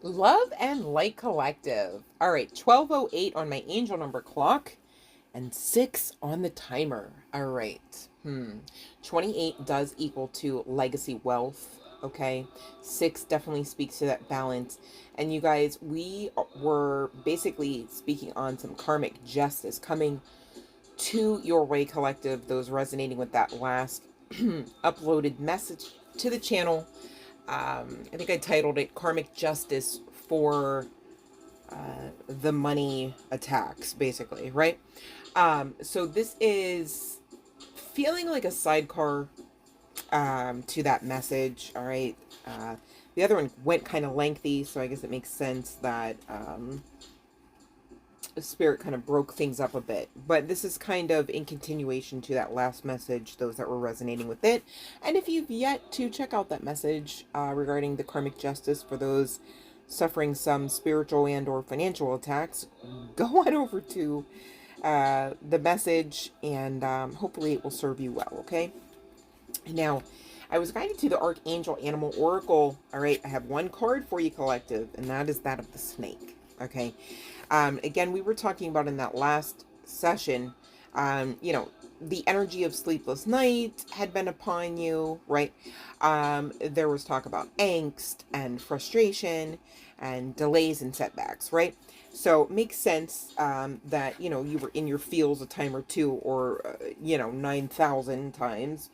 Love and Light Collective. All right, 12:08 on my angel number clock and 6 on the timer. All right. 28 does equal to legacy wealth, okay? 6 definitely speaks to that balance. And you guys, we were basically speaking on some karmic justice coming to your way, collective, those resonating with that last uploaded message to the channel. I think I titled it Karmic Justice for the money attacks, basically, right? So this is feeling like a sidecar to that message, all right? The other one went kind of lengthy, so I guess it makes sense that Spirit kind of broke things up a bit. But this is kind of in continuation to that last message, those that were resonating with it. And if you've yet to check out that message regarding the karmic justice for those suffering some spiritual and or financial attacks, go on over to the message, and hopefully it will serve you well, okay? Now, I was guided to the Archangel Animal Oracle. All right, I have one card for you, collective, and that is that of the snake, okay? Again, we were talking about in that last session, you know, the energy of sleepless night had been upon you, right? There was talk about angst and frustration and delays and setbacks, right? So it makes sense that, you know, you were in your feels a time or two, or, you know, 9,000 times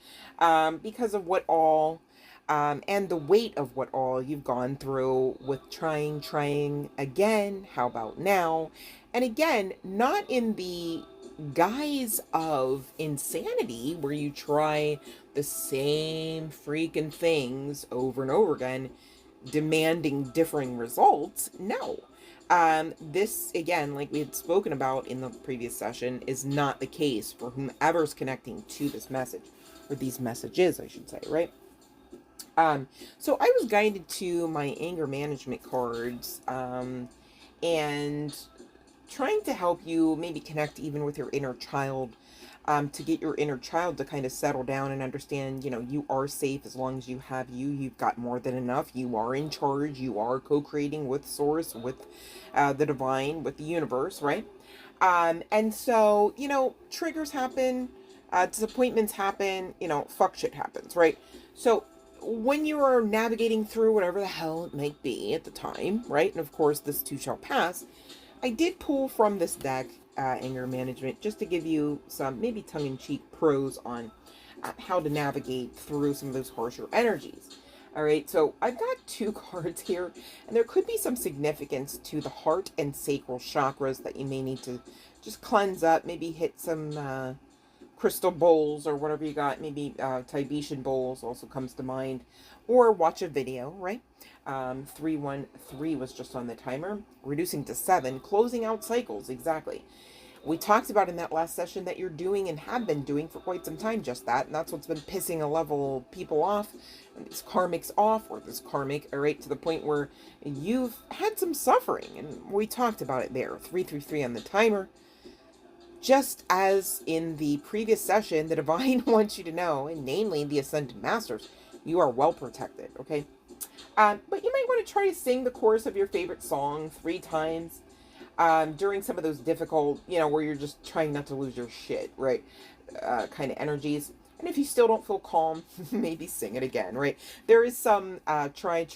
because of what all... and the weight of what all you've gone through with trying again, how about now? And again, not in the guise of insanity where you try the same freaking things over and over again, demanding differing results. No. This, again, like we had spoken about in the previous session, is not the case for whomever's connecting to this message, or these messages, I should say, right? So I was guided to my anger management cards, and trying to help you maybe connect even with your inner child, to get your inner child to kind of settle down and understand, you know, you are safe as long as you have you. You've got more than enough. You are in charge. You are co-creating with source, with the divine, with the universe, right? And so, you know, triggers happen, disappointments happen, you know, fuck shit happens, right? So when you are navigating through whatever the hell it might be at the time, right? And of course, this too shall pass. I did pull from this deck, anger management, just to give you some maybe tongue-in-cheek pros on how to navigate through some of those harsher energies. All right, so I've got 2 cards here, and there could be some significance to the heart and sacral chakras that you may need to just cleanse up, maybe hit some crystal bowls or whatever you got. Maybe Tibetan bowls also comes to mind, or watch a video, right? 313 was just on the timer, reducing to 7, closing out cycles. Exactly. We talked about in that last session that you're doing and have been doing for quite some time just that, and that's what's been pissing a level people off, and these karmics off, or this karmic, all right, to the point where you've had some suffering, and we talked about it there. 333 on the timer. Just as in the previous session, the divine wants you to know, and namely the Ascended Masters, you are well protected, okay? But you might want to try to sing the chorus of your favorite song 3 times during some of those difficult, you know, where you're just trying not to lose your shit, right? Kind of energies. And if you still don't feel calm, maybe sing it again, right? There is some try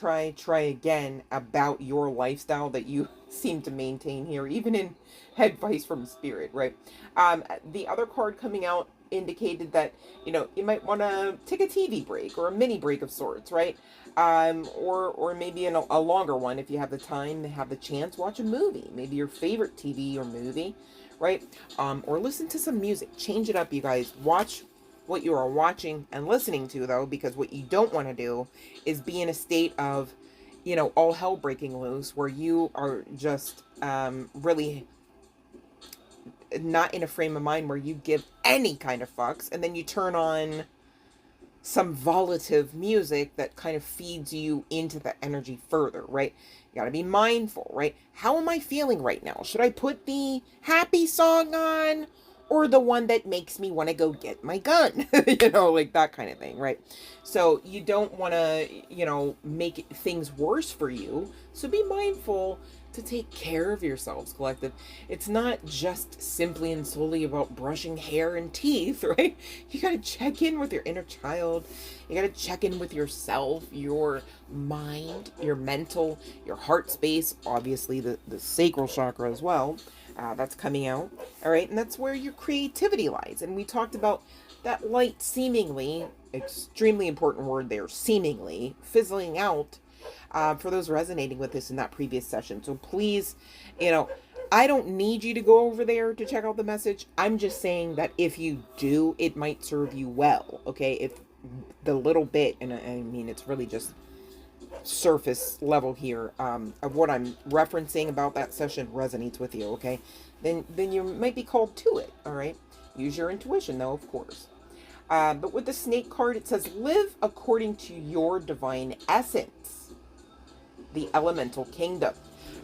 again about your lifestyle that you seem to maintain here, even in advice from Spirit, right? The other card coming out indicated that, you know, you might want to take a TV break or a mini break of sorts, right? Or maybe a longer one if you have the time, have the chance, watch a movie, maybe your favorite TV or movie, right? Or listen to some music. Change it up, you guys. Watch what you are watching and listening to, though, because what you don't want to do is be in a state of, you know, all hell breaking loose, where you are just really not in a frame of mind where you give any kind of fucks, and then you turn on some volative music that kind of feeds you into the energy further, right? You got to be mindful, right? How am I feeling right now? Should I put the happy song on or the one that makes me want to go get my gun? You know, like that kind of thing, right? So you don't want to, you know, make things worse for you. So be mindful to take care of yourselves, collective. It's not just simply and solely about brushing hair and teeth, right? You got to check in with your inner child. You got to check in with yourself, your mind, your mental, your heart space, obviously the sacral chakra as well. That's coming out, all right? And that's where your creativity lies. And we talked about that light seemingly, extremely important word there, seemingly, fizzling out for those resonating with this in that previous session. So please, you know, I don't need you to go over there to check out the message. I'm just saying that if you do, it might serve you well, okay? If the little bit, and I mean, it's really just surface level here, of what I'm referencing about that session resonates with you, okay? Then you might be called to it, all right? Use your intuition, though, of course. But with the snake card, it says, live according to your divine essence, the elemental kingdom.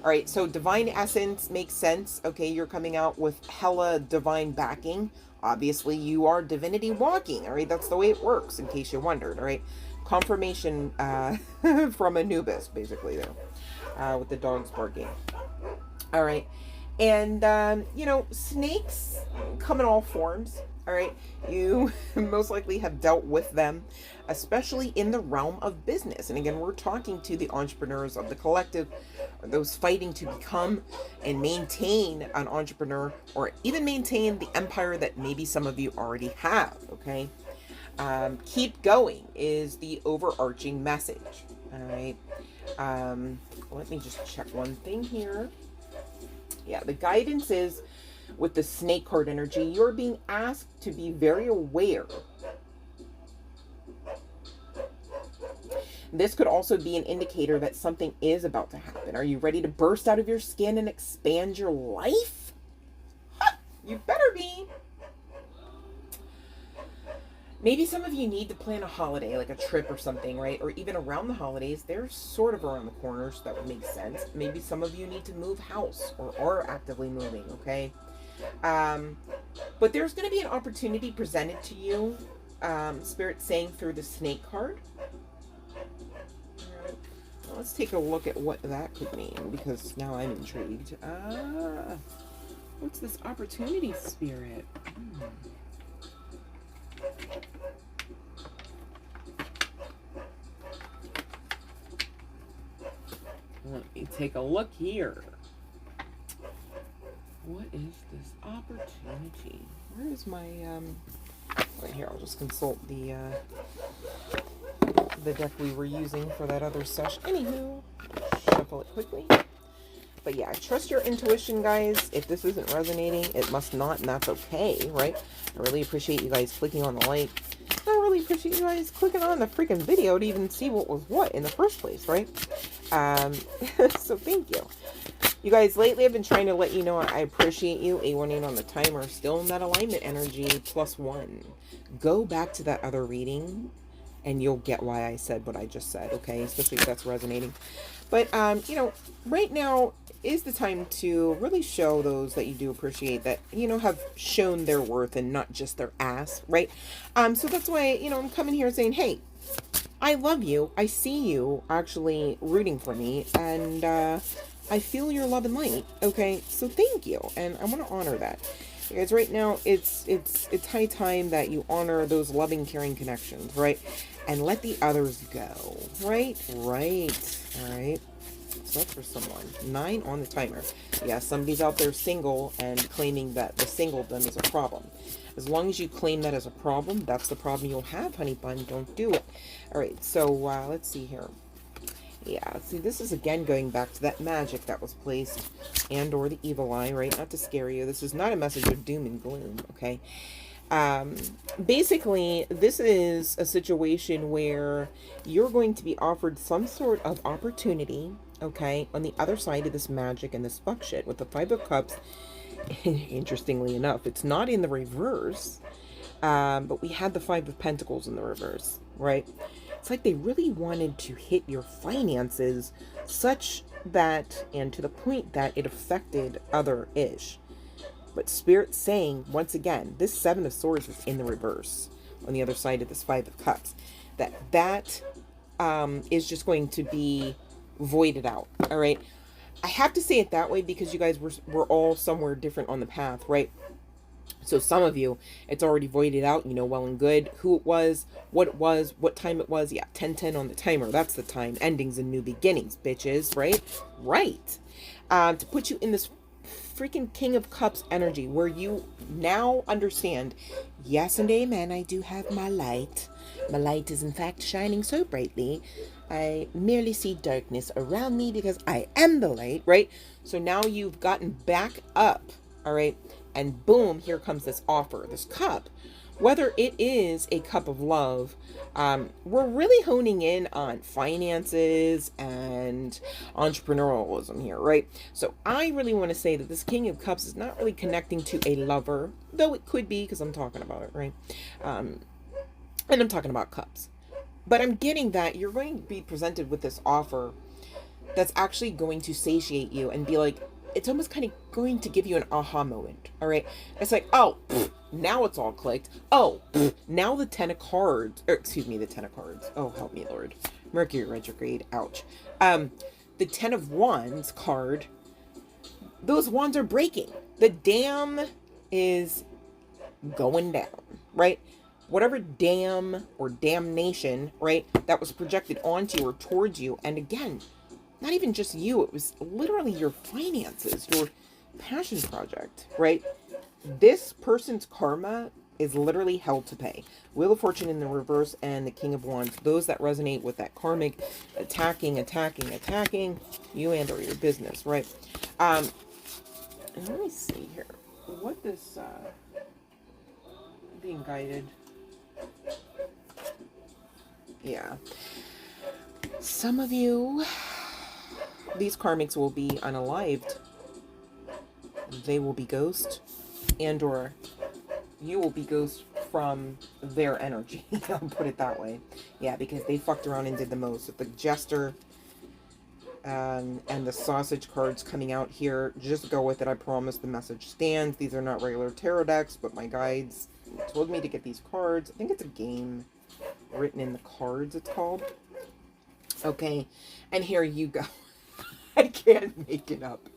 All right, so divine essence makes sense. Okay, you're coming out with hella divine backing. Obviously, you are divinity walking. All right, that's the way it works, in case you wondered. All right, confirmation from Anubis, basically, there, with the dogs barking. All right, and, you know, snakes come in all forms. All right, you most likely have dealt with them, especially in the realm of business. And again, we're talking to the entrepreneurs of the collective, or those fighting to become and maintain an entrepreneur, or even maintain the empire that maybe some of you already have, okay? Keep going is the overarching message, all right? Let me just check one thing here. Yeah, the guidance is, with the snake card energy, you're being asked to be very aware. This could also be an indicator that something is about to happen. Are you ready to burst out of your skin and expand your life? Huh, you better be. Maybe some of you need to plan a holiday, like a trip or something, right? Or even around the holidays. They're sort of around the corner, so that would make sense. Maybe some of you need to move house or are actively moving, okay? But there's going to be an opportunity presented to you, Spirit saying through the snake card. All right. Well, let's take a look at what that could mean, because now I'm intrigued. What's this opportunity, Spirit? Let me take a look here. What is this opportunity? Where is my, right here, I'll just consult the deck we were using for that other session. Anywho, shuffle it quickly. But yeah, trust your intuition, guys. If this isn't resonating, it must not, and that's okay, right? I really appreciate you guys clicking on the like. I really appreciate you guys clicking on the freaking video to even see what was what in the first place, right? So thank you. You guys, lately I've been trying to let you know I appreciate you. A18 on the timer, still in that alignment energy, +1. Go back to that other reading, and you'll get why I said what I just said, okay? Especially if that's resonating. But, you know, right now is the time to really show those that you do appreciate that, you know, have shown their worth and not just their ass, right? So that's why, you know, I'm coming here saying, hey, I love you. I see you actually rooting for me, and I feel your love and light, okay? So thank you, and I want to honor that. Because right now, it's high time that you honor those loving, caring connections, right? And let the others go, right? Right, all right. So that's for someone. 9 on the timer. Yeah, somebody's out there single and claiming that the singledom is a problem. As long as you claim that as a problem, that's the problem you'll have, honey bun. Don't do it. All right, so let's see here. Yeah, see, this is again going back to that magic that was placed and or the evil eye, right? Not to scare you. This is not a message of doom and gloom, okay? Basically, this is a situation where you're going to be offered some sort of opportunity, okay? On the other side of this magic and this fuck shit with the Five of Cups, interestingly enough, it's not in the reverse, but we had the Five of Pentacles in the reverse, right? It's like they really wanted to hit your finances such that, and to the point that it affected other-ish. But Spirit's saying, once again, this Seven of Swords is in the reverse on the other side of this Five of Cups. That is just going to be voided out, all right? I have to say it that way because you guys were all somewhere different on the path, right? So some of you, it's already voided out, you know, well and good, who it was, what time it was. Yeah, 10:10 on the timer. That's the time. Endings and new beginnings, bitches, right? Right. To put you in this freaking King of Cups energy where you now understand, yes and amen, I do have my light. My light is in fact shining so brightly. I merely see darkness around me because I am the light, right? So now you've gotten back up, all right? And boom, here comes this offer, this cup. Whether it is a cup of love, we're really honing in on finances and entrepreneurialism here, right? So I really want to say that this King of Cups is not really connecting to a lover, though it could be because I'm talking about it, right? And I'm talking about cups. But I'm getting that you're going to be presented with this offer that's actually going to satiate you and be like, it's almost kind of going to give you an aha moment, all right? It's like, oh, now it's all clicked. Oh, now the Ten of Cards, or excuse me, the Ten of Cards. Oh, help me, Lord. Mercury retrograde, ouch. The Ten of Wands card, those wands are breaking. The dam is going down, right? Whatever dam or damnation, right, that was projected onto you or towards you, and again, not even just you, it was literally your finances, your passion project, right? This person's karma is literally hell to pay. Wheel of Fortune in the reverse and the King of Wands. Those that resonate with that karmic attacking, you and or your business, right? And let me see here. What this, being guided. Yeah. Some of you, these karmics will be unalived. They will be ghost, and or you will be ghost from their energy. I'll put it that way. Yeah, because they fucked around and did the most. With the Jester and the sausage cards coming out here, just go with it. I promise the message stands. These are not regular tarot decks, but my guides told me to get these cards. I think it's a game written in the cards, it's called. Okay, and here you go. I can't make it up.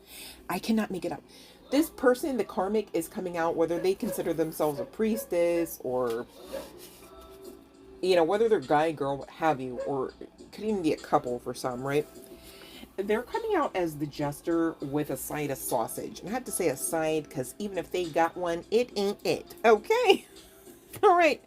I cannot make it up. This person, the karmic, is coming out, whether they consider themselves a priestess or, you know, whether they're guy, girl, what have you, or it could even be a couple for some, right? They're coming out as the Jester with a side of sausage. And I have to say a side because even if they got one, it ain't it. Okay? All right.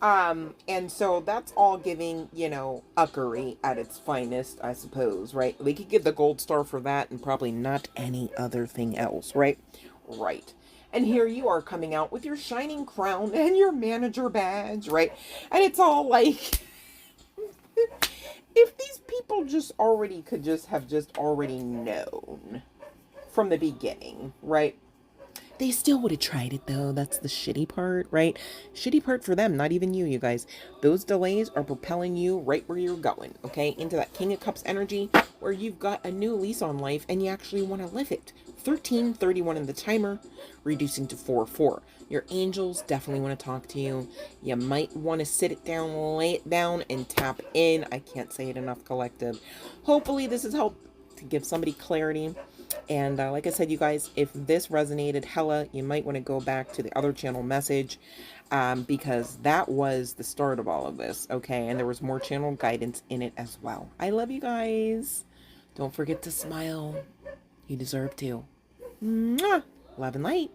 And so that's all giving, you know, uckery at its finest, I suppose, right? They could give the gold star for that and probably not any other thing else, right? Right. And here you are coming out with your shining crown and your manager badge, right? And it's all like, if these people just already could just have already known from the beginning, right? They still would have tried it, though. That's the shitty part, right? Shitty part for them, not even you, you guys. Those delays are propelling you right where you're going, okay? Into that King of Cups energy where you've got a new lease on life and you actually want to live it. 13:31 in the timer, reducing to 4:04. Your angels definitely want to talk to you. You might want to sit it down, lay it down, and tap in. I can't say it enough, collective. Hopefully this has helped to give somebody clarity. And like I said, you guys, if this resonated hella, you might want to go back to the other channel message because that was the start of all of this, okay? And there was more channel guidance in it as well. I love you guys. Don't forget to smile. You deserve to. Mwah! Love and light.